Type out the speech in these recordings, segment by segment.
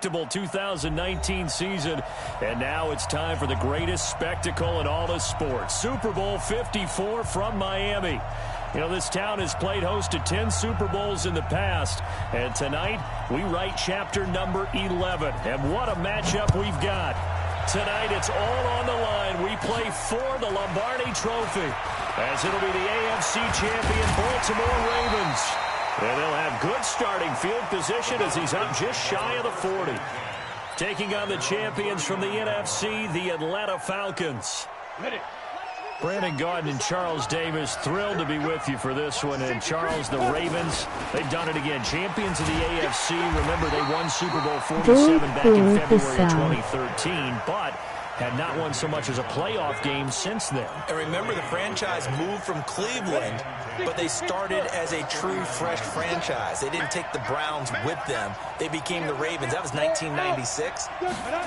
2019 season, and now it's time for the greatest spectacle in all of sports. Super Bowl 54 from Miami. You know, this town has played host to 10 Super Bowls in the past, and tonight we write chapter number 11. And what a matchup we've got. Tonight it's all on the line. We play for the Lombardi Trophy, as it'll be the AFC champion Baltimore Ravens. And they'll have good starting field position as he's up just shy of the 40. Taking on the champions from the NFC, the Atlanta Falcons. Brandon Gaudin and Charles Davis, thrilled to be with you for this one. And Charles, the Ravens, they've done it again. Champions of the AFC. Remember, they won Super Bowl 47 back in February of 2013, but had not won so much as a playoff game since then. And remember, the franchise moved from Cleveland, but they started as a true fresh franchise. They didn't take the Browns with them. They became the Ravens. That was 1996.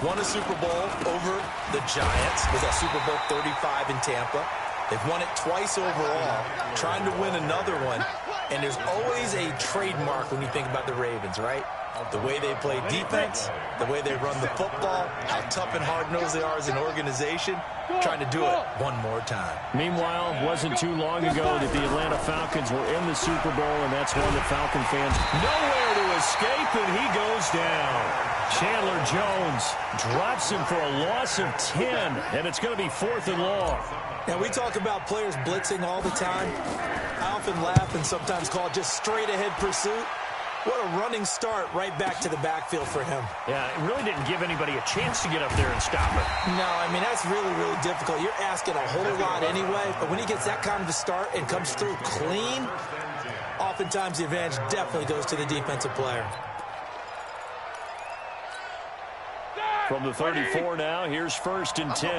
Won a Super Bowl over the Giants. Was that Super Bowl 35 in Tampa. They've won it twice overall, trying to win another one. And there's always a trademark when you think about the Ravens, right? The way they play defense, the way they run the football, how tough and hard-nosed they are as an organization, trying to do it one more time. Meanwhile, it wasn't too long ago that the Atlanta Falcons were in the Super Bowl, and that's one that Falcon fans nowhere to escape, and he goes down. Chandler Jones drops him for a loss of 10, and it's going to be 4th and long. Now, we talk about players blitzing all the time. I often laugh and sometimes call it just straight-ahead pursuit. What a running start right back to the backfield for him. Yeah, it really didn't give anybody a chance to get up there and stop it. No, I mean, that's really, really difficult. You're asking a whole lot anyway, but when he gets that kind of a start and comes through clean, oftentimes the advantage definitely goes to the defensive player. From the 34 now, here's 1st and 10.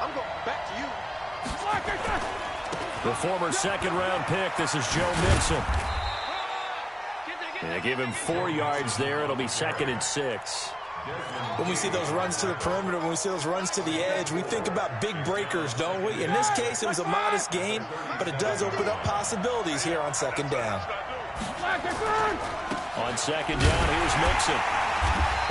I'm going back to you. The former second-round pick, this is Joe Mixon. Yeah, give him 4 yards there. It'll be 2nd and 6. When we see those runs to the perimeter, when we see those runs to the edge, we think about big breakers, don't we? In this case, it was a modest gain, but it does open up possibilities here on 2nd down. On 2nd down, here's Mixon.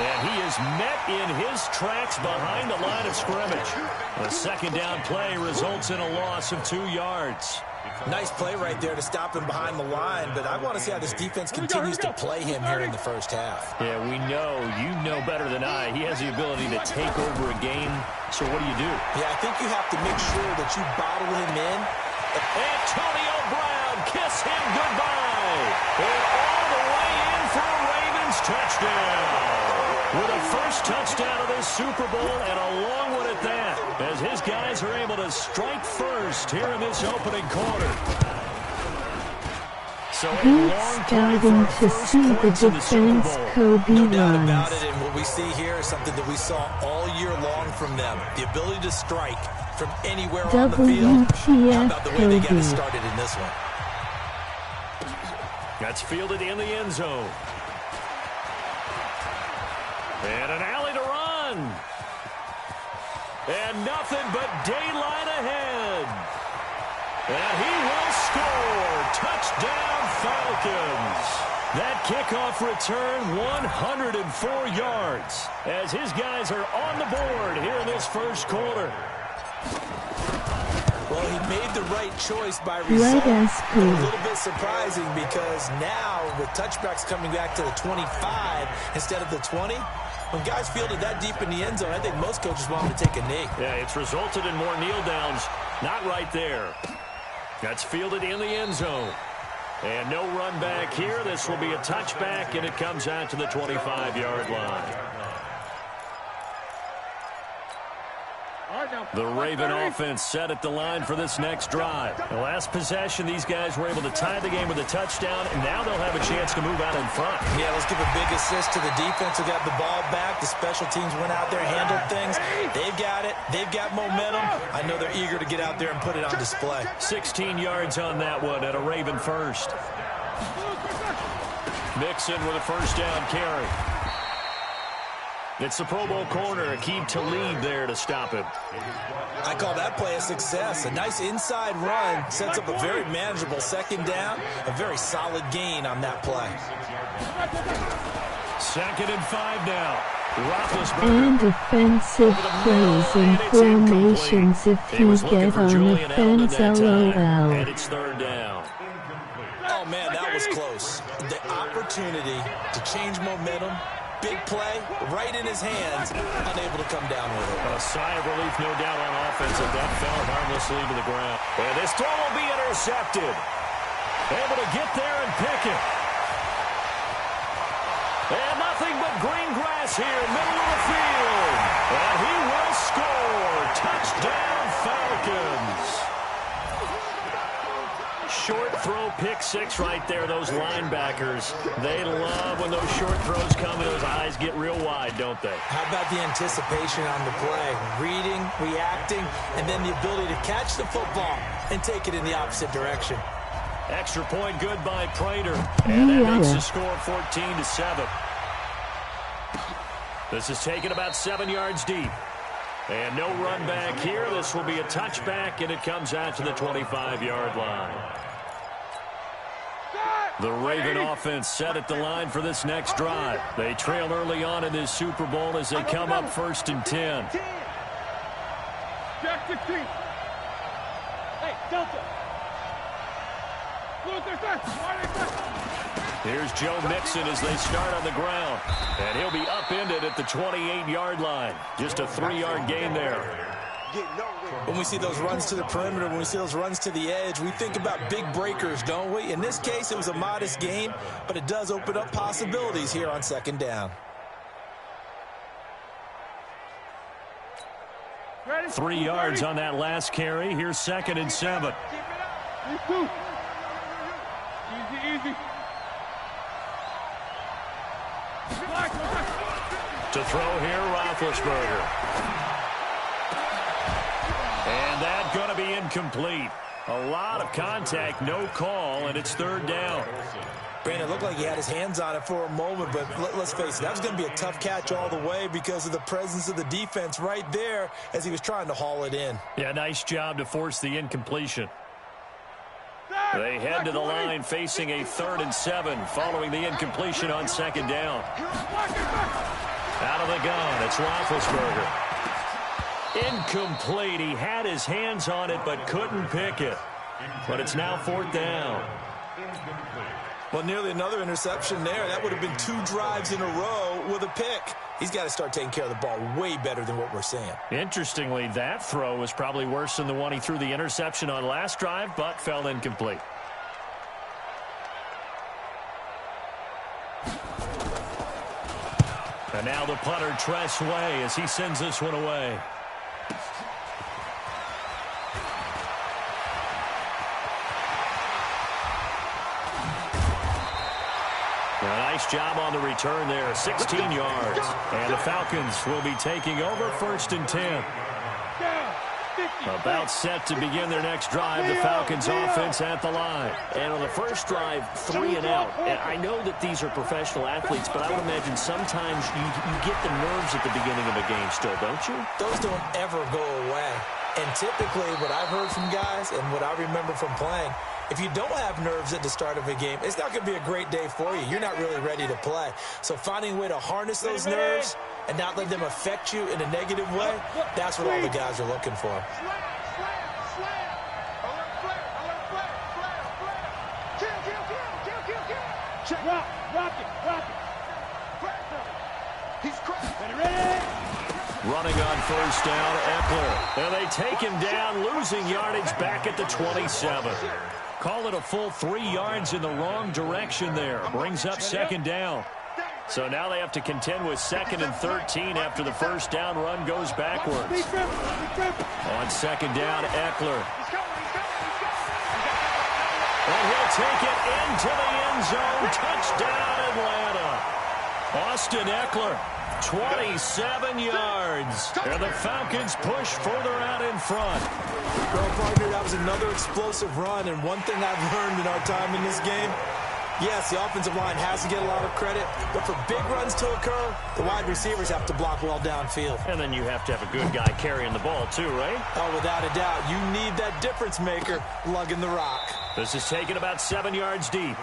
And he is met in his tracks behind the line of scrimmage. The 2nd down play results in a loss of 2 yards. Nice play right there to stop him behind the line, but I want to see how this defense continues to play him here in the first half. Yeah, we know, you know better than I, he has the ability to take over a game. So what do you do? Yeah, I think you have to make sure that you bottle him in. Antonio Brown, kiss him goodbye. And all the way in for a Ravens touchdown. With a first touchdown of this Super Bowl, and a long one at that, as his guys are able to strike first here in this opening quarter. So He's starting to see the defense Kobe No doubt runs. about it, and what we see here is something that we saw all year long from them. The ability to strike from anywhere on the field. How about the way they got it started in this one? That's fielded in the end zone. And an alley to run. And nothing but daylight ahead. And he will score. Touchdown, Falcons. That kickoff return, 104 yards, as his guys are on the board here in this first quarter. Well, he made the right choice by result. A little bit surprising because now with touchbacks coming back to the 25 instead of the 20, when guys fielded that deep in the end zone, I think most coaches want him to take a knee. Yeah, it's resulted in more kneel downs. Not right there. That's fielded in the end zone. And no run back here. This will be a touchback, and it comes out to the 25-yard line. The Raven offense set at the line for this next drive. The last possession, these guys were able to tie the game with a touchdown, and now they'll have a chance to move out in front. Yeah, let's give a big assist to the defense who got the ball back. The special teams went out there and handled things. They've got it. They've got momentum. I know they're eager to get out there and put it on display. 16 yards on that one at a Raven first. Mixon with a first down carry. It's the Pro Bowl corner, Aqib Talib there to stop him. I call that play a success. A nice inside run sets up a very manageable 2nd down. A very solid gain on that play. 2nd and 5 now. And offensive plays and formations if you get on offense, LOL. And it's 3rd down. Oh, man, that was close. The opportunity to change momentum, big play, right in his hands, unable to come down with it. A sigh of relief, no doubt, on offense, that that fell harmlessly to the ground. And this throw will be intercepted. Able to get there and pick it. And nothing but green grass here, middle of the field. And he will score. Touchdown, Falcons. Short throw, pick 6 right there. Those linebackers, they love when those short throws come and those eyes get real wide, don't they? How about the anticipation on the play? Reading, reacting, and then the ability to catch the football and take it in the opposite direction. Extra point good by Prater. And that makes the score 14-7. This is taken about 7 yards deep. And no run back here. This will be a touchback, and it comes out to the 25-yard line. The Raven offense set at the line for this next drive. They trail early on in this Super Bowl as they come up 1st and 10. Jack 16. Hey, Delta. Here's Joe Mixon as they start on the ground. And he'll be upended at the 28-yard line. Just a 3-yard gain there. When we see those runs to the perimeter, when we see those runs to the edge, we think about big breakers, don't we? In this case, it was a modest gain, but it does open up possibilities here on 2nd down. 3 yards on that last carry. Here's 2nd and 7. Easy. To throw here, Roethlisberger. And that's going to be incomplete. A lot of contact, no call, and it's 3rd down. Brandon, it looked like he had his hands on it for a moment, but let's face it, that was going to be a tough catch all the way because of the presence of the defense right there as he was trying to haul it in. Yeah, nice job to force the incompletion. They head to the line facing a 3rd and 7 following the incompletion on 2nd down. Out of the gun, it's Roethlisberger. Incomplete. He had his hands on it but couldn't pick it. But it's now 4th down. Well, nearly another interception there. That would have been 2 drives in a row with a pick. He's got to start taking care of the ball way better than what we're seeing. Interestingly, that throw was probably worse than the one he threw the interception on last drive, but fell incomplete. And now the punter, Tress Way, as he sends this one away. Nice job on the return there, 16 yards. And the Falcons will be taking over 1st and 10. About set to begin their next drive, the Falcons offense at the line. And on the first drive, 3 and out. And I know that these are professional athletes, but I would imagine sometimes you get the nerves at the beginning of a game still, don't you? Those don't ever go away. And typically what I've heard from guys and what I remember from playing, if you don't have nerves at the start of a game, it's not going to be a great day for you. You're not really ready to play. So finding a way to harness those nerves and not let them affect you in a negative way, that's what all the guys are looking for. Rock it. He's ready. Running on 1st down, Eckler. And they take him down, losing yardage back at the 27. Call it a full 3 yards in the wrong direction there. Brings up 2nd down. So now they have to contend with 2nd and 13 after the 1st down run goes backwards. On 2nd down, Eckler. And he'll take it into the end zone. Touchdown, Atlanta. Austin Eckler, 27 yards. And the Falcons push further out in front. Well, partner, that was another explosive run. And one thing I've learned in our time in this game, yes, the offensive line has to get a lot of credit, but for big runs to occur, the wide receivers have to block well downfield. And then you have to have a good guy carrying the ball too, right? Oh, without a doubt. You need that difference maker lugging the rock. This is taken about 7 yards deep.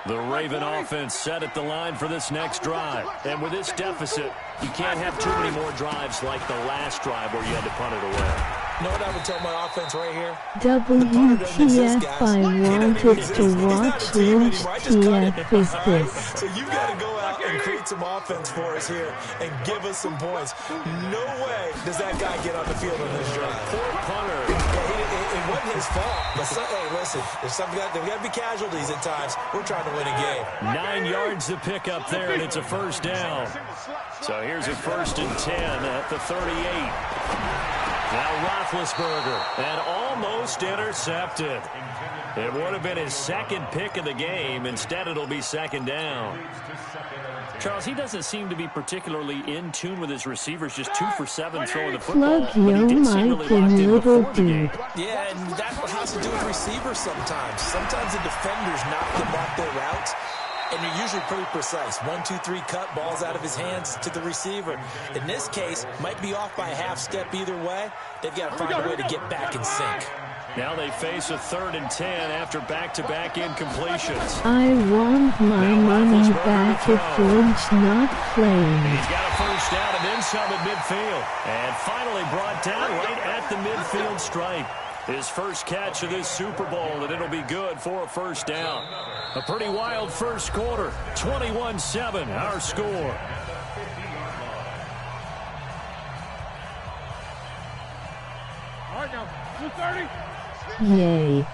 The Raven offense set at the line for this next drive. And with this deficit, you can't have too many more drives like the last drive where you had to punt it away. You know what I would tell my offense right here? WTF, I wanted to watch WTF is this. So you've got to go out and create some offense for us here and give us some points. No way does that guy get on the field on this drive. Poor punter. Yeah, it wasn't his fault. But hey, listen, there's got to be casualties at times. We're trying to win a game. 9 yards to pick up there, and it's a first down. So here's a 1st and 10 at the 38. Now Roethlisberger, and almost intercepted. It would have been his second pick of the game. Instead, it'll be 2nd down. Charles, he doesn't seem to be particularly in tune with his receivers, just 2 for 7 throwing the football. Plug your mic in, little dude. Yeah, and that has to do with receivers sometimes. Sometimes the defenders knock them off their routes. And they're usually pretty precise. 1, 2, 3 cut, balls out of his hands to the receiver. In this case, might be off by a half step either way. They've got to find a way to get back in sync. Now they face a 3rd and 10 after back-to-back incompletions. I want my money back if Lynch not playing. He's got a first down and then some at midfield. And finally brought down right at the midfield stripe. His first catch of this Super Bowl, and it'll be good for a first down. A pretty wild first quarter. 21-7, our score. All right, now, 230. Yay.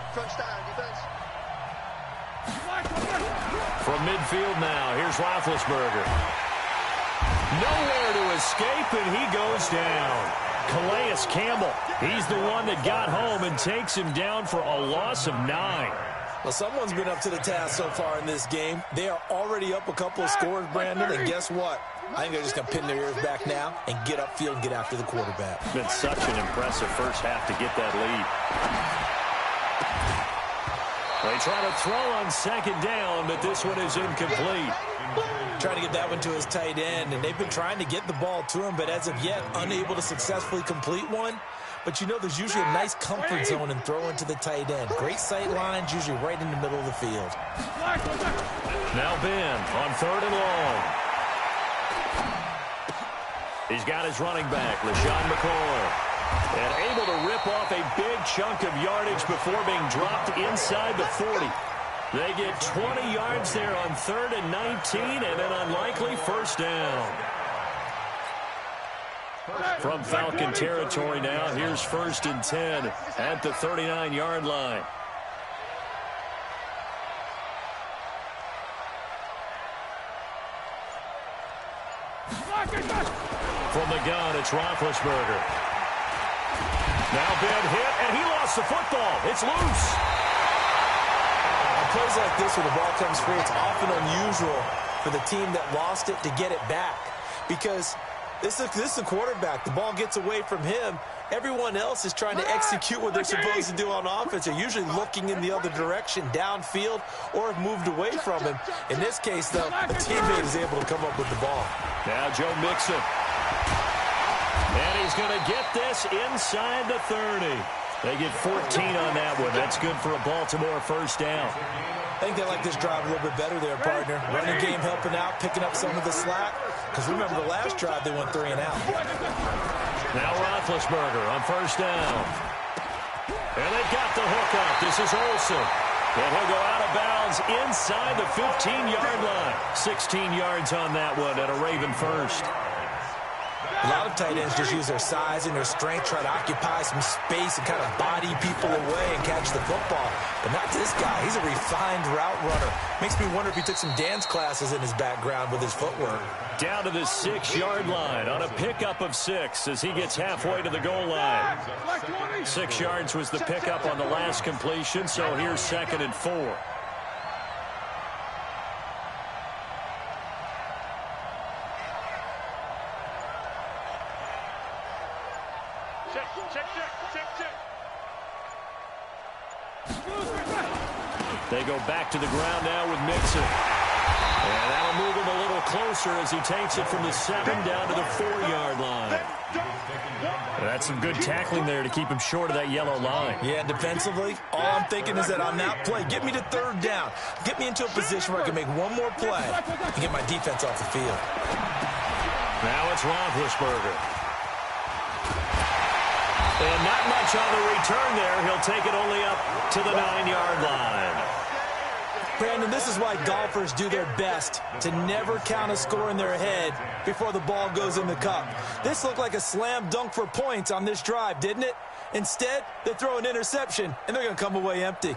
From midfield now, here's Roethlisberger. Nowhere to escape, and he goes down. Calais Campbell, he's the one that got home and takes him down for a loss of 9. Well, someone's been up to the task so far in this game. They are already up a couple of scores, Brandon, and guess what? I think they're just going to pin their ears back now and get upfield and get after the quarterback. It's been such an impressive first half to get that lead. They try to throw on 2nd down, but this one is incomplete. Trying to get that one to his tight end, and they've been trying to get the ball to him, but as of yet, unable to successfully complete one. But you know, there's usually a nice comfort zone in throwing to the tight end. Great sight lines, usually right in the middle of the field. Now Ben on 3rd and long. He's got his running back, LaShawn McCoy. And able to rip off a big chunk of yardage before being dropped inside the 40. They get 20 yards there on 3rd and 19, and an unlikely first down. From Falcon territory now, here's 1st and 10 at the 39-yard line. From the gun, it's Roethlisberger. Now Ben hit, and he lost the football. It's loose. Plays like this where the ball comes free, it's often unusual for the team that lost it to get it back. Because this is the quarterback. The ball gets away from him. Everyone else is trying to execute what they're supposed to do on offense. They're usually looking in the other direction, downfield, or have moved away from him. In this case, though, a teammate is able to come up with the ball. Now Joe Mixon. And he's going to get this inside the 30. They get 14 on that one. That's good for a Baltimore first down. I think they like this drive a little bit better there, partner. Running game helping out, picking up some of the slack. Because remember, the last drive, they went 3 and out. Now Roethlisberger on first down. And they got the hook up. This is Olsen. And he'll go out of bounds inside the 15-yard line. 16 yards on that one at a Raven first. A lot of tight ends just use their size and their strength, try to occupy some space and kind of body people away and catch the football. But not this guy. He's a refined route runner. Makes me wonder if he took some dance classes in his background with his footwork. Down to the 6-yard line on a pickup of 6 as he gets halfway to the goal line. 6 yards was the pickup on the last completion, so here's 2nd and 4. They go back to the ground now with Mixon. And that'll move him a little closer as he takes it from the 7 down to the 4-yard line. That's some good tackling there to keep him short of that yellow line. Yeah, defensively, all I'm thinking is that on that play, get me to 3rd down. Get me into a position where I can make one more play and get my defense off the field. Now it's Roethlisberger. And not much on the return there. He'll take it only up to the 9-yard line. Brandon, this is why golfers do their best to never count a score in their head before the ball goes in the cup. This looked like a slam dunk for points on this drive, didn't it? Instead, they throw an interception, and they're going to come away empty.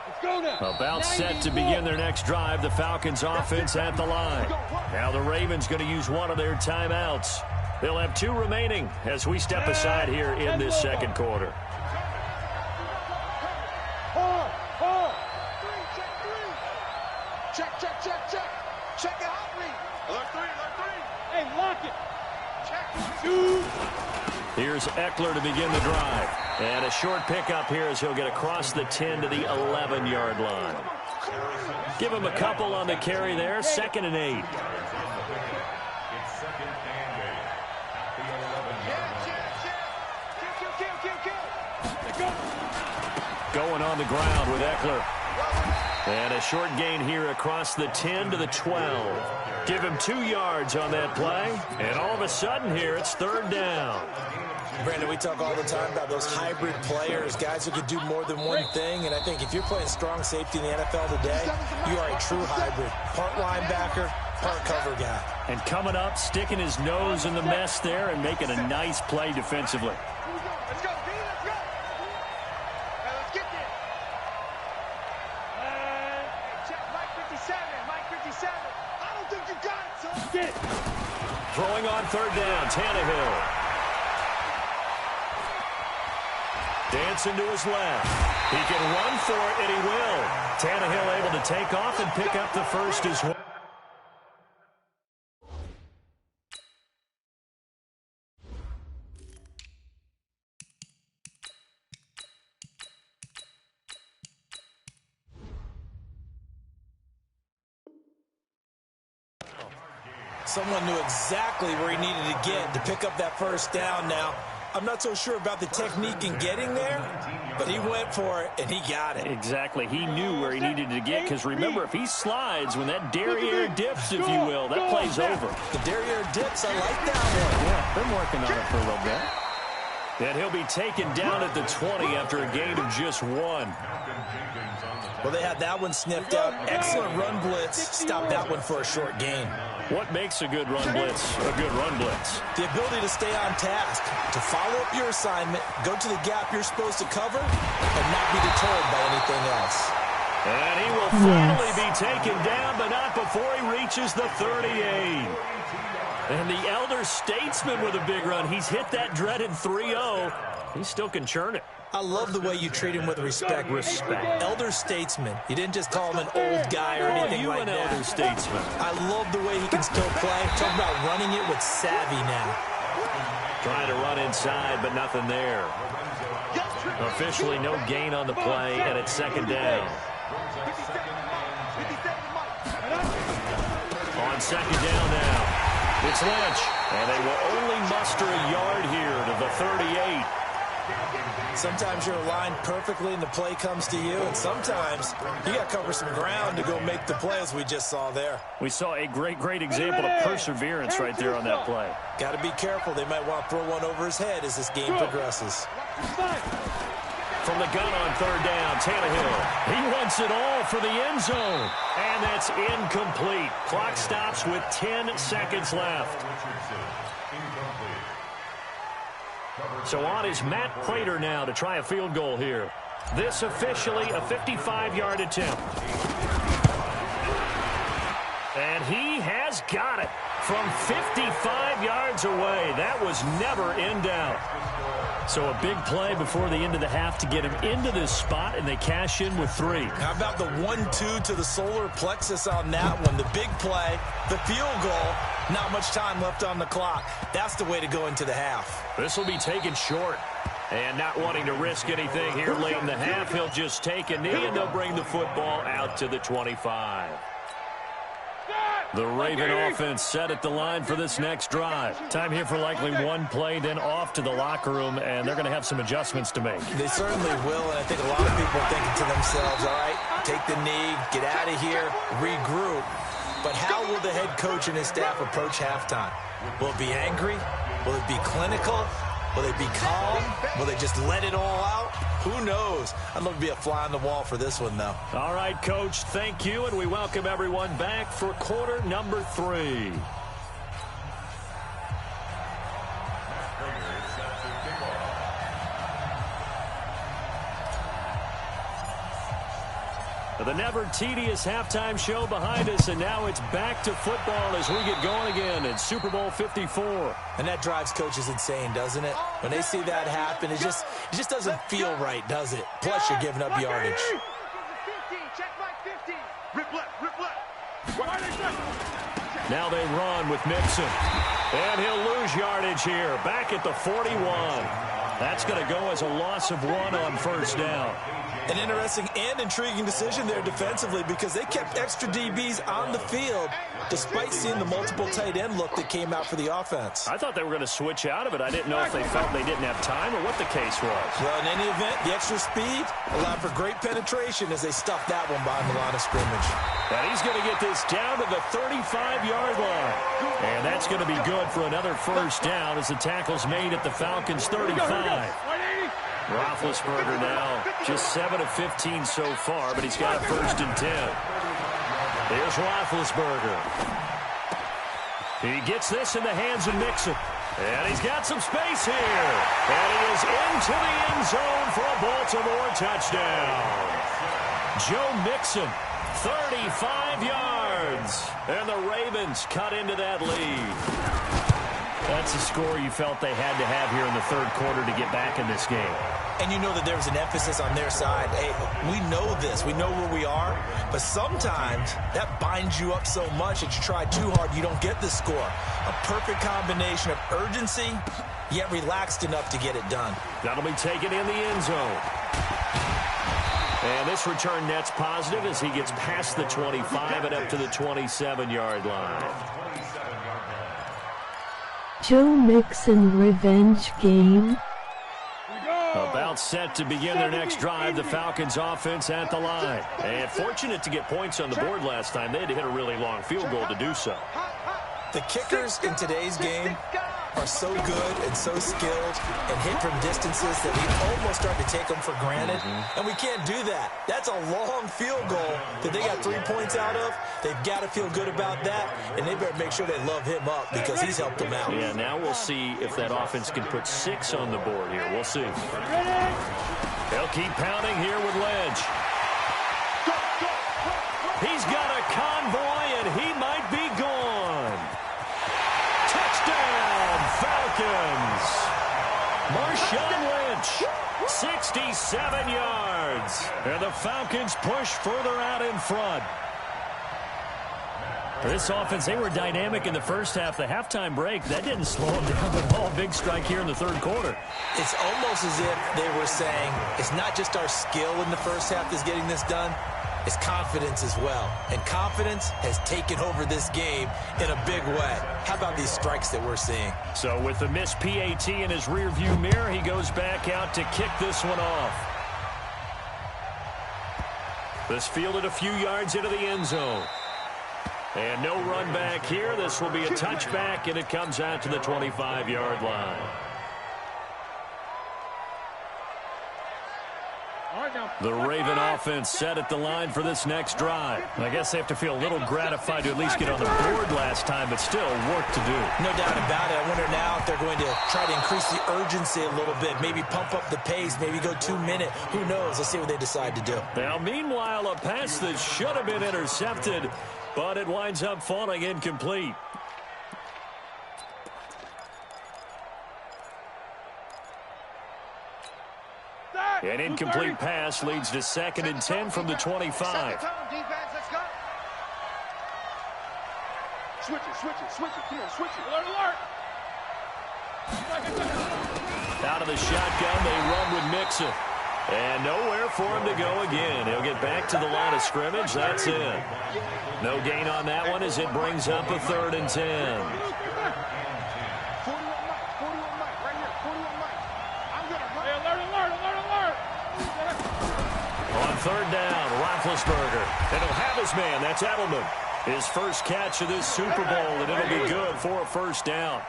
Let's go now. About set to begin their next drive, the Falcons offense at the line. Now the Ravens going to use one of their timeouts. They'll have 2 remaining as we step aside here in this second quarter. Check it out, alert 3. Hey, lock it. Check 2. Here's Eckler to begin the drive. And a short pickup here as he'll get across the 10 to the 11-yard line. Give him a couple on the carry there. 2nd and 8. Going on the ground with Eckler. And a short gain here across the 10 to the 12. Give him 2 yards on that play. And all of a sudden here, it's 3rd down. Brandon, we talk all the time about those hybrid players, guys who can do more than one thing. And I think if you're playing strong safety in the NFL today, you are a true hybrid. Part linebacker, part cover guy. And coming up, sticking his nose in the mess there and making a nice play defensively. Let's go, D, let's go. Hey, let's get there. Check Mike 57, Mike 57. I don't think you got it, son. Get it. Throwing on 3rd down, Tannehill. Dancing to his left. He can run for it, and he will. Tannehill able to take off and pick up the first as well. Someone knew exactly where he needed to get to pick up that first down now. I'm not so sure about the technique in getting there, but he went for it, and he got it. Exactly. He knew where he needed to get, because remember, if he slides, when that derriere dips, if you will, that play's over. The derriere dips, I like that one. Yeah, been working on it for a little bit. And he'll be taken down at the 20 after a gain of just 1. Well, they had that one sniffed out. Excellent run blitz. Stopped that one for a short gain. What makes a good run blitz a good run blitz? The ability to stay on task, to follow up your assignment, go to the gap you're supposed to cover, and not be deterred by anything else. And he will finally be taken down, but not before he reaches the 38. And the elder statesman with a big run. He's hit that dreaded 3-0. He still can churn it. I love the way you treat him with respect. Elder statesman. You didn't just call him an old guy or anything like that. You an elder statesman. I love the way he can still play. Talk about running it with savvy now. Trying to run inside, but nothing there. Officially no gain on the play, and it's 2nd down. On 2nd down now. It's Lynch, and they will only muster a yard here to the 38. Sometimes you're aligned perfectly and the play comes to you, and sometimes you got to cover some ground to go make the play, as we just saw there. We saw a great example of perseverance right there on that play. Got to be careful. They might want to throw one over his head as this game progresses. From the gun on 3rd down, Tannehill. He wants it all for the end zone. And that's incomplete. Clock stops with 10 seconds left. So on is Matt Prater now to try a field goal here. This officially a 55-yard attempt. And he has got it from 55 yards away. That was never in doubt. So a big play before the end of the half to get him into this spot, and they cash in with 3. How about the 1-2 to the solar plexus on that one? The big play, the field goal, not much time left on the clock. That's the way to go into the half. This will be taken short. And not wanting to risk anything here late in the half, he'll just take a knee, and they'll bring the football out to the 25. The Raven offense set at the line for this next drive. Time here for likely one play, then off to the locker room, and they're going to have some adjustments to make. They certainly will, and I think a lot of people are thinking to themselves, all right, take the knee, get out of here, regroup. But how will the head coach and his staff approach halftime? Will it be angry? Will it be clinical? Will they be calm? Will they just let it all out? Who knows? I'd love to be a fly on the wall for this one, though. All right, Coach, thank you, and we welcome everyone back for quarter number 3. The never-tedious halftime show behind us, and now it's back to football as we get going again in Super Bowl 54. And that drives coaches insane, doesn't it? When they see that happen, it just doesn't feel right, does it? Plus, you're giving up yardage. Now they run with Mixon. And he'll lose yardage here, back at the 41. That's going to go as a loss of 1 on first down. An interesting and intriguing decision there defensively because they kept extra DBs on the field despite seeing the multiple tight end look that came out for the offense. I thought they were going to switch out of it. I didn't know if they felt they didn't have time or what the case was. Well, in any event, the extra speed allowed for great penetration as they stuffed that one behind the line of scrimmage. And he's going to get this down to the 35-yard line. And that's going to be good for another first down as the tackle's made at the Falcons' 35. Roethlisberger now just 7 of 15 so far, but he's got a 1st and 10. Here's Roethlisberger. He gets this in the hands of Mixon. And he's got some space here. And he is into the end zone for a Baltimore touchdown. Joe Mixon, 35 yards. And the Ravens cut into that lead. That's a score you felt they had to have here in the third quarter to get back in this game. And you know that there was an emphasis on their side. Hey, we know this. We know where we are. But sometimes that binds you up so much that you try too hard, you don't get the score. A perfect combination of urgency, yet relaxed enough to get it done. That'll be taken in the end zone. And this return net's positive as he gets past the 25 and up to the 27-yard line. Joe Mixon revenge game. About set to begin their next drive, the Falcons offense at the line. And fortunate to get points on the board last time. They had to hit a really long field goal to do so. The kickers in today's game are so good and so skilled and hit from distances that we almost start to take them for granted. And we can't do that. That's a long field goal that they got 3 points out of. They've got to feel good about that, and they better make sure they love him up because he's helped them out. Yeah, now we'll see if that offense can put 6 on the board here. We'll see. They'll keep pounding here with Ledge. He's got a convoy, and he might be gone. Touchdown, Falcons. Marshawn Lynch, 67 yards. And the Falcons push further out in front. This offense, they were dynamic in the first half. The halftime break, that didn't slow them down at all. Big strike here in the third quarter. It's almost as if they were saying, it's not just our skill in the first half that's getting this done. It's confidence as well. And confidence has taken over this game in a big way. How about these strikes that we're seeing? So with the missed PAT in his rearview mirror, he goes back out to kick this one off. This fielded a few yards into the end zone. And no run back here. This will be a touchback, and it comes out to the 25-yard line. The Raven offense set at the line for this next drive. I guess they have to feel a little gratified to at least get on the board last time, but still work to do. No doubt about it. I wonder now if they're going to try to increase the urgency a little bit, maybe pump up the pace, maybe go 2-minute. Who knows? Let's see what they decide to do. Now, meanwhile, a pass that should have been intercepted, but it winds up falling incomplete. An incomplete pass leads to 2nd and 10 from the 25. Switch it. Come on, switch it. Alert. Out of the shotgun, they run with Mixon. And nowhere for him to go again. He'll get back to the line of scrimmage. That's it. No gain on that one as it brings up a 3rd and 10. On 3rd down, Roethlisberger. And he'll have his man. That's Edelman. His first catch of this Super Bowl, and it'll be good for a 1st down.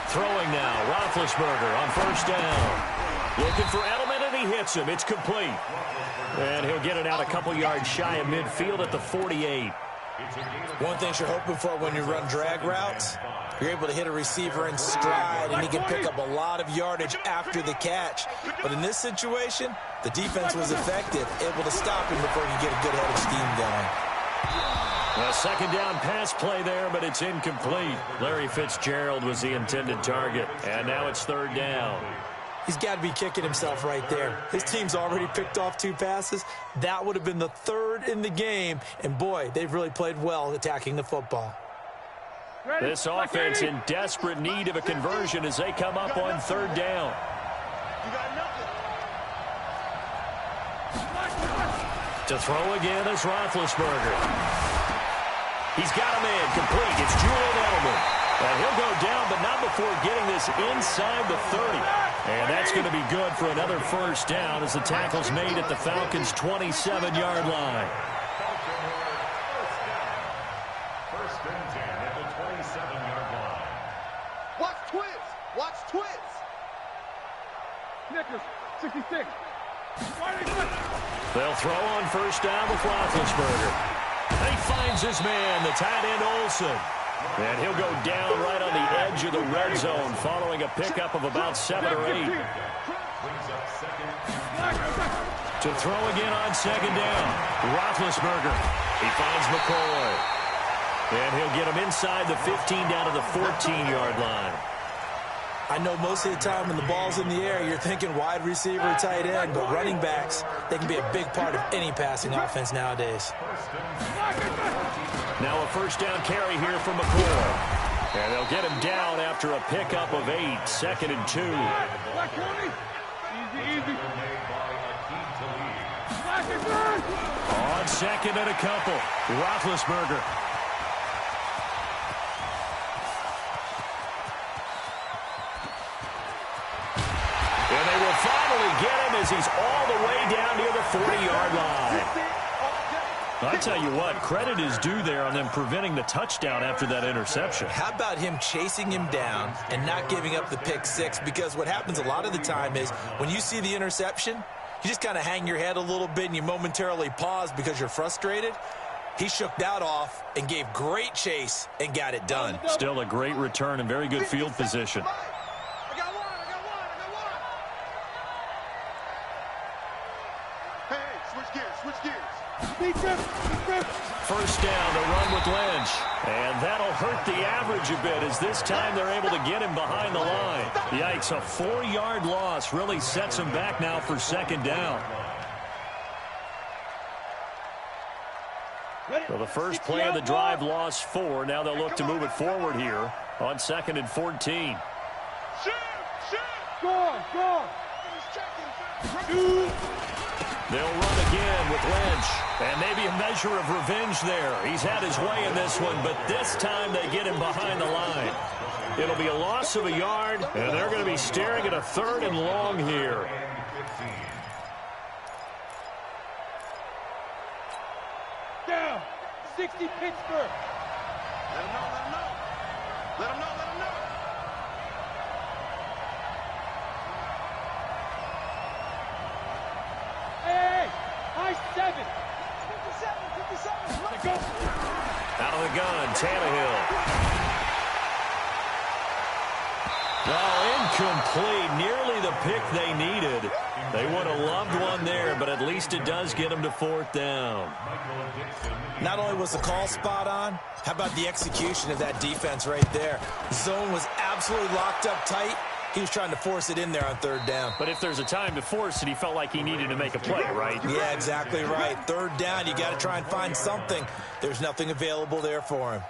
Throwing now, Roethlisberger on 1st down. Looking for Edelman, and he hits him. It's complete. And he'll get it out a couple yards shy of midfield at the 48. One thing you're hoping for when you run drag routes, you're able to hit a receiver in stride, and he can pick up a lot of yardage after the catch. But in this situation, the defense was effective, able to stop him before he could get a good head of steam going. A 2nd down pass play there, but it's incomplete. Larry Fitzgerald was the intended target, and now it's 3rd down. He's got to be kicking himself right there. His team's already picked off 2 passes. That would have been the 3rd in the game, and boy, they've really played well attacking the football. This offense in desperate need of a conversion as they come up on 3rd down. To throw again is Roethlisberger. He's got a man complete. It's Julian Edelman. And he'll go down, but not before getting this inside the 30. And that's going to be good for another 1st down as the tackle's made at the Falcons' 27-yard line. 1st and 10 at the 27-yard line. Watch twins. Watch twins. Snickers, 66. They'll throw on 1st down with Roethlisberger. He finds his man, the tight end Olsen. And he'll go down right on the edge of the red zone following a pickup of about 7 or 8. To throw again on 2nd down, Roethlisberger. He finds McCoy. And he'll get him inside the 15 down to the 14-yard line. I know most of the time when the ball's in the air, you're thinking wide receiver, tight end, but running backs, they can be a big part of any passing offense nowadays. Now a 1st down carry here from McCoy. And they'll get him down after a pickup of 8, 2nd and 2. On 2nd and a couple, Roethlisberger. And they will finally get him as he's all the way down near the 40-yard line. I tell you what, credit is due there on them preventing the touchdown after that interception. How about him chasing him down and not giving up the pick 6? Because what happens a lot of the time is when you see the interception, you just kind of hang your head a little bit and you momentarily pause because you're frustrated. He shook that off and gave great chase and got it done. Still a great return and very good field position. First down to run with Lynch. And that'll hurt the average a bit as this time they're able to get him behind the line. Yikes, a 4-yard loss really sets him back now for 2nd down. So the first play of the drive lost 4. Now they'll look to move it forward here on 2nd and 14. They'll run again with Lynch. And maybe a measure of revenge there. He's had his way in this one, but this time they get him behind the line. It'll be a loss of a yard, and they're going to be staring at a 3rd and long here. Down. 60 Pittsburgh. Let him know, let him know. Let him know, let him know. Hey, high 7. 57. Let go. Out of the gun, Tannehill. Well, incomplete. Nearly the pick they needed. They would have loved one there, but at least it does get them to 4th down. Not only was the call spot on, how about the execution of that defense right there? Zone was absolutely locked up tight. He was trying to force it in there on 3rd down. But if there's a time to force it, he felt like he needed to make a play, right? Yeah, exactly right. 3rd down, you got to try and find something. There's nothing available there for him.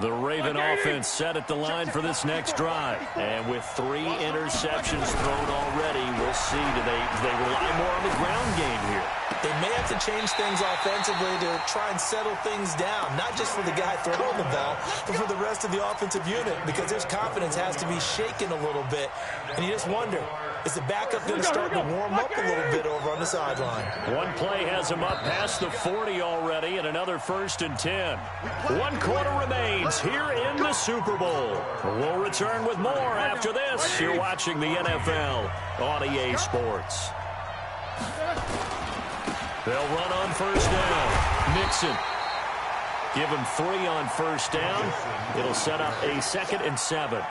The Raven offense set at the line for this next drive. And with 3 interceptions thrown already, we'll see. Do they rely more on the ground game here? They may have to change things offensively to try and settle things down, not just for the guy throwing the ball, but for the rest of the offensive unit, because their confidence has to be shaken a little bit. And you just wonder, is the backup going to start to warm up a little bit over on the sideline? One play has him up past the 40 already, and another 1st and 10. 1 quarter remains here in the Super Bowl. We'll return with more after this. You're watching the NFL on EA Sports. They'll run on 1st down. Mixon. Give him 3 on 1st down. It'll set up a 2nd and 7.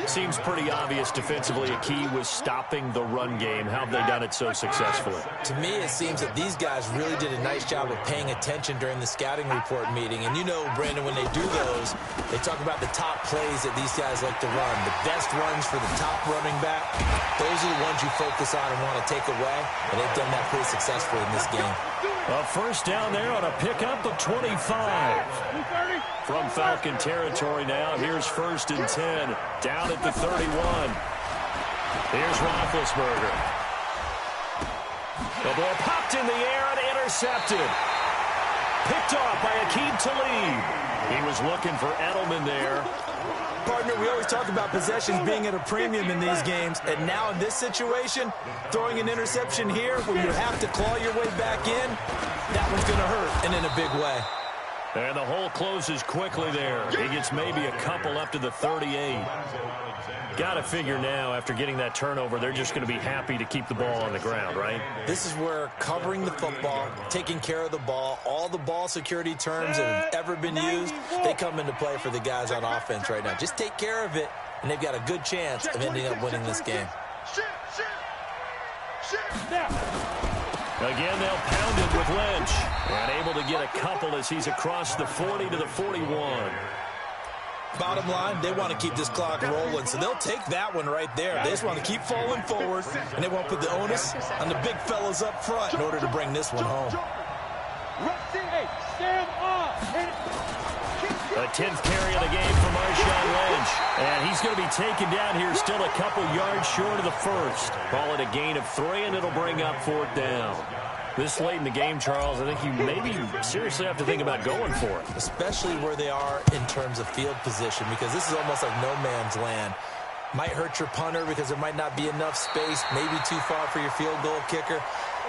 Seems pretty obvious defensively a key was stopping the run game. How have they done it so successfully? To me, it seems that these guys really did a nice job of paying attention during the scouting report meeting. And you know, Brandon, when they do those, they talk about the top plays that these guys like to run. The best runs for the top running back, those are the ones you focus on and want to take away. And they've done that pretty successfully in this game. A 1st down there on a pickup of 25. From Falcon territory now, here's 1st and 10. Down at the 31. Here's Roethlisberger. The ball popped in the air and intercepted. Picked off by Aqib Talib. He was looking for Edelman there. Partner, we always talk about possessions being at a premium in these games, and now in this situation, throwing an interception here where you have to claw your way back in, that one's going to hurt, and in a big way. And the hole closes quickly there. He gets maybe a couple up to the 38. Got to figure now, after getting that turnover, they're just going to be happy to keep the ball on the ground, right? This is where covering the football, taking care of the ball, all the ball security terms that have ever been used, they come into play for the guys on offense right now. Just take care of it, and they've got a good chance of ending up winning this game. Again, they'll pound it with Lynch. And able to get a couple as he's across the 40 to the 41. Bottom line, they want to keep this clock rolling, so they'll take that one right there. They just want to keep falling forward, and they want to put the onus on the big fellas up front in order to bring this one home. A 10th carry of the game for Marshawn Lynch. And he's going to be taken down here still a couple yards short of the 1st. Call it a gain of 3, and it'll bring up 4th down. This late in the game, Charles, I think you maybe seriously have to think about going for it. Especially where they are in terms of field position, because this is almost like no man's land. Might hurt your punter because there might not be enough space, maybe too far for your field goal kicker.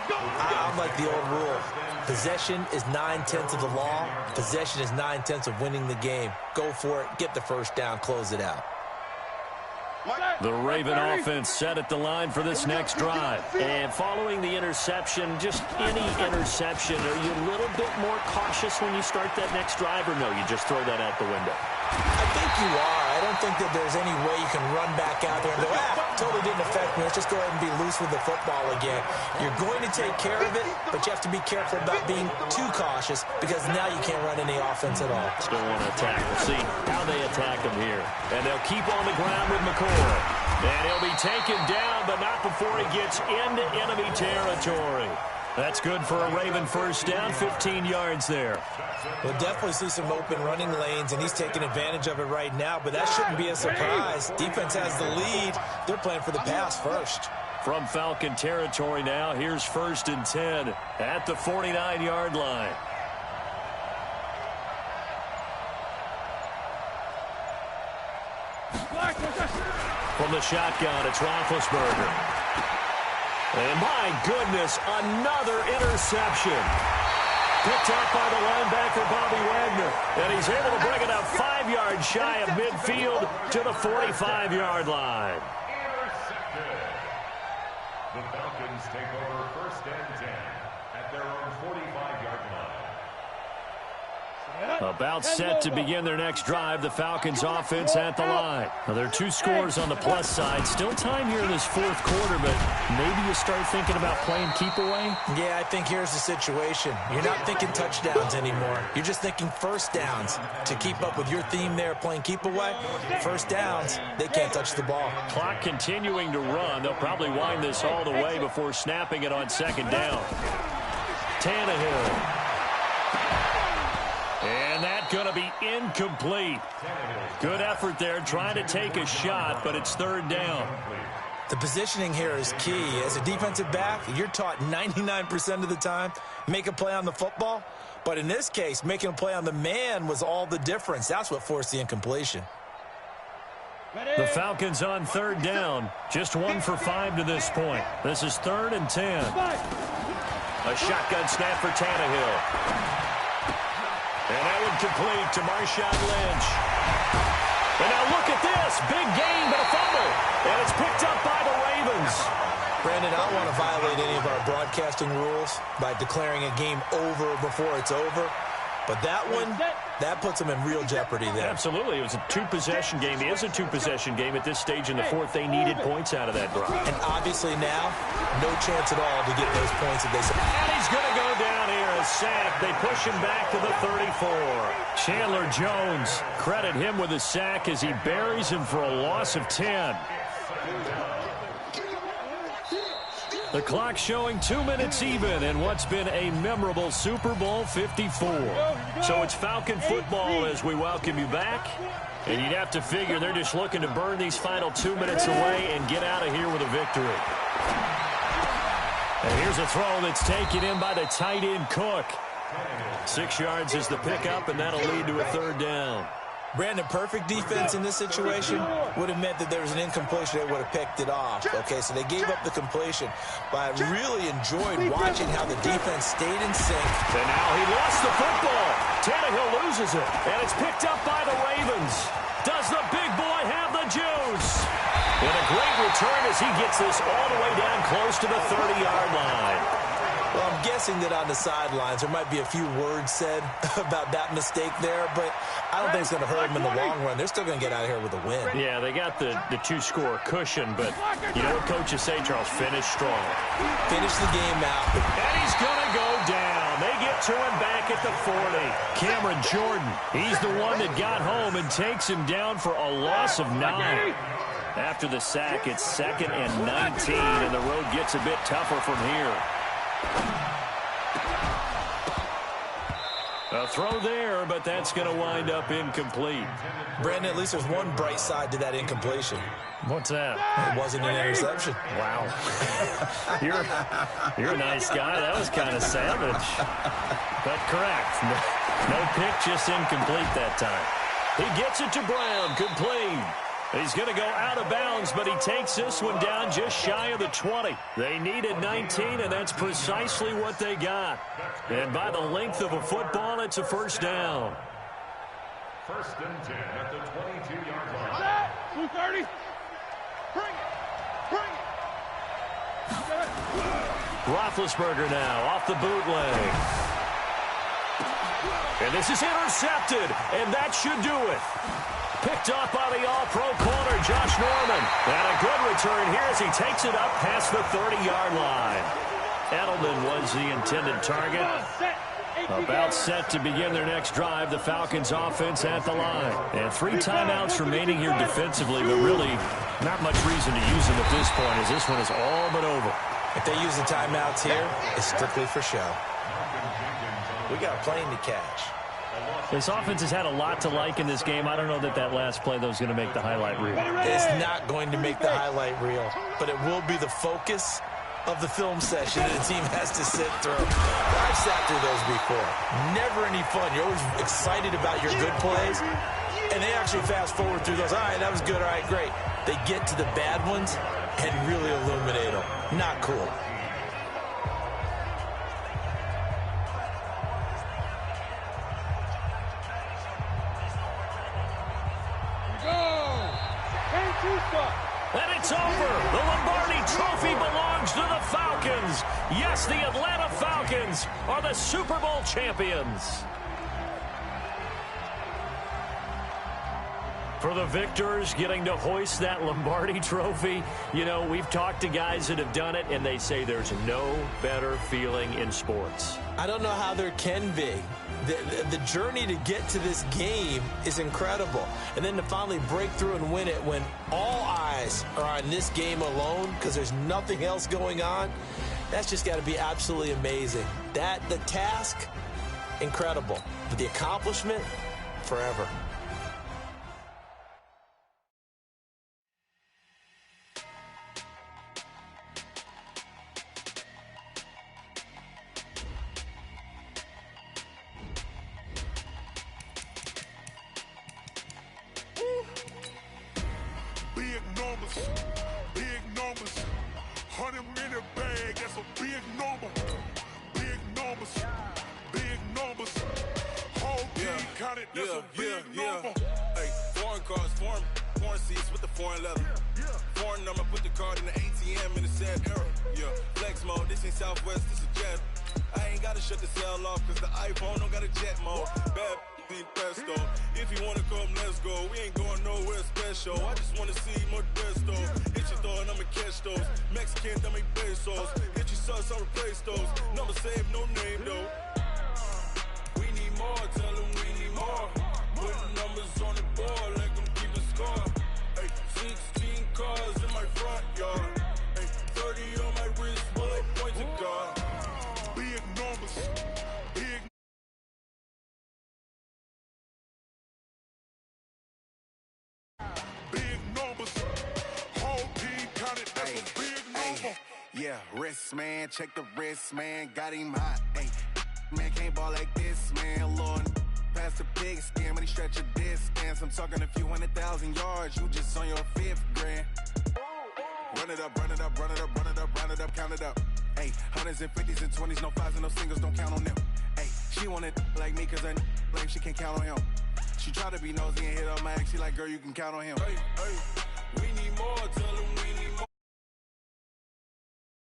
I'm like the old rule. Possession is 9/10 of the law. Possession is 9/10 of winning the game. Go for it. Get the 1st down. Close it out. The Raven offense set at the line for this next drive. And following the interception, just any interception, are you a little bit more cautious when you start that next drive, or no, you just throw that out the window? I think you are. I don't think that there's any way you can run back out there and go, totally didn't affect me. Let's just go ahead and be loose with the football again. You're going to take care of it, but you have to be careful about being too cautious because now you can't run any offense at all. Still want to attack. We'll see how they attack him here. And they'll keep on the ground with McCoy. And he'll be taken down, but not before he gets into enemy territory. That's good for a Raven 1st down, 15 yards there. We'll definitely see some open running lanes, and he's taking advantage of it right now, but that shouldn't be a surprise. Defense has the lead. They're playing for the pass first. From Falcon territory now, here's 1st and 10 at the 49-yard line. From the shotgun, it's Roethlisberger. And my goodness, another interception. Picked up by the linebacker, Bobby Wagner. And he's able to bring it up 5 yards shy of midfield to the 45-yard line. Intercepted. The Falcons take over 1st and 10 at their own 45-yard line. About set to begin their next drive, the Falcons offense at the line. Now, there are 2 scores on the plus side. Still time here in this 4th quarter, but maybe you start thinking about playing keep away? Yeah, I think here's the situation. You're not thinking touchdowns anymore. You're just thinking 1st downs. To keep up with your theme there, playing keep away, 1st downs, they can't touch the ball. Clock continuing to run. They'll probably wind this all the way before snapping it on 2nd down. Tannehill. And that going to be incomplete. Good effort there trying to take a shot, but it's third down. The positioning here is key. As a defensive back, you're taught 99% of the time, make a play on the football. But in this case, making a play on the man was all the difference. That's what forced the incompletion. The Falcons on third down. Just 1 for 5 to this point. This is 3rd and 10. A shotgun snap for Tannehill. And that one complete to Marshawn Lynch. And now look at this. Big gain, but a fumble. And it's picked up by the Ravens. Brandon, I don't want to violate any of our broadcasting rules by declaring a game over before it's over. But that one, that puts them in real jeopardy there. Absolutely. It was a two-possession game. It is a two-possession game at this stage in the fourth. They needed points out of that drive. And obviously now, no chance at all to get those points if they... And he's going to go down here, a sack. They push him back to the 34. Chandler Jones, credit him with a sack as he buries him for a loss of 10. The clock showing 2 minutes even in what's been a memorable Super Bowl 54. So it's Falcon football as we welcome you back. And you'd have to figure they're just looking to burn these final 2 minutes away and get out of here with a victory. And here's a throw that's taken in by the tight end Cook. 6 yards is the pickup, and that'll lead to a third down. Brandon, perfect defense in this situation would have meant that there was an incompletion. They would have picked it off. Okay, so they gave up the completion. But I really enjoyed watching how the defense stayed in sync. And now he lost the football. Tannehill loses it, and it's picked up by the Ravens. Does the big boy have the juice? And a great return as he gets this all the way down close to the 30-yard line. Well, I'm guessing that on the sidelines there might be a few words said about that mistake there, but I don't think it's going to hurt them in the long run. They're still going to get out of here with a win. Yeah, they got the two-score cushion, but you know what coaches say, Charles? Finish strong. Finish the game out. And he's going to go down. They get to him back at the 40. Cameron Jordan, he's the one that got home and takes him down for a loss of 9. After the sack, it's 2nd and 19, and the road gets a bit tougher from here. A throw there, but that's going to wind up incomplete. Brandon, at least there's one bright side to that incompletion. What's that? It wasn't an interception. Wow. You're a nice guy. That was kind of savage. But correct. No pick, just incomplete that time. He gets it to Brown, complete. He's going to go out of bounds, but he takes this one down just shy of the 20. They needed 19, and that's precisely what they got. And by the length of a football, it's a first down. 1st and 10 at the 22-yard line. 230. Bring it. Roethlisberger now off the bootleg. And this is intercepted, and that should do it. Picked off by the all-pro corner, Josh Norman. And a good return here as he takes it up past the 30-yard line. Edelman was the intended target. About set to begin their next drive, the Falcons offense at the line. And 3 timeouts remaining here defensively, but really not much reason to use them at this point as this one is all but over. If they use the timeouts here, it's strictly for show. We got a plane to catch. This offense has had a lot to like in this game. I don't know that last play, though, is going to make the highlight reel. It's not going to make the highlight reel, but it will be the focus of the film session that the team has to sit through. I've sat through those before. Never any fun. You're always excited about your good plays, and they actually fast forward through those. All right, that was good. All right, great. They get to the bad ones and really illuminate them. Not cool. And it's over. The Lombardi Trophy belongs to the Falcons. Yes, the Atlanta Falcons are the Super Bowl champions. For the victors getting to hoist that Lombardi Trophy, you know, we've talked to guys that have done it, and they say there's no better feeling in sports. I don't know how there can be. The journey to get to this game is incredible. And then to finally break through and win it when all eyes are on this game alone because there's nothing else going on, that's just got to be absolutely amazing. The task, incredible. But the accomplishment, forever. Big numbers, big numbers. 100 in a bag, that's a big number. Big numbers, big numbers. Whole team counted, that's a big number. Hey, foreign cars, foreign seats with the foreign leather. Foreign number, put the card in the ATM in the sad era. Yeah, flex mode, this ain't Southwest, this is jet. I ain't gotta shut the cell off, cause the iPhone don't got a jet mode. Bad be pesto. If you wanna come, let's go. We ain't going nowhere special. I just wanna see more desto. Hit your thought, I'ma catch those. Mexican, that make pesos. Hit your sus, I'll replace those. Number saved, no name though. We need more, tell them we need more. Putting numbers on the board like I'm keeping score. Hey, 16 cars in my front yard. Hey, 30 on my wrist, while I point to God. Big numbers, big. Big numbers, whole team counted, that's a big number. Yeah, wrist man, check the wrist man, got him hot. Hey, man can't ball like this, man. Lord, past the pig skin, when he stretch a distance. I'm talking a few 100,000 yards, you just on your 5th grand. Run it up, run it up, run it up, run it up, run it up, count it up. Hey, hundreds and 50s and 20s, no 5s and no singles, don't count on them. Hey, she want it like me, cause her like she can't count on him. She try to be nosy and hit on my ex, she like, girl, you can count on him. Hey, hey, we need more, tell them we need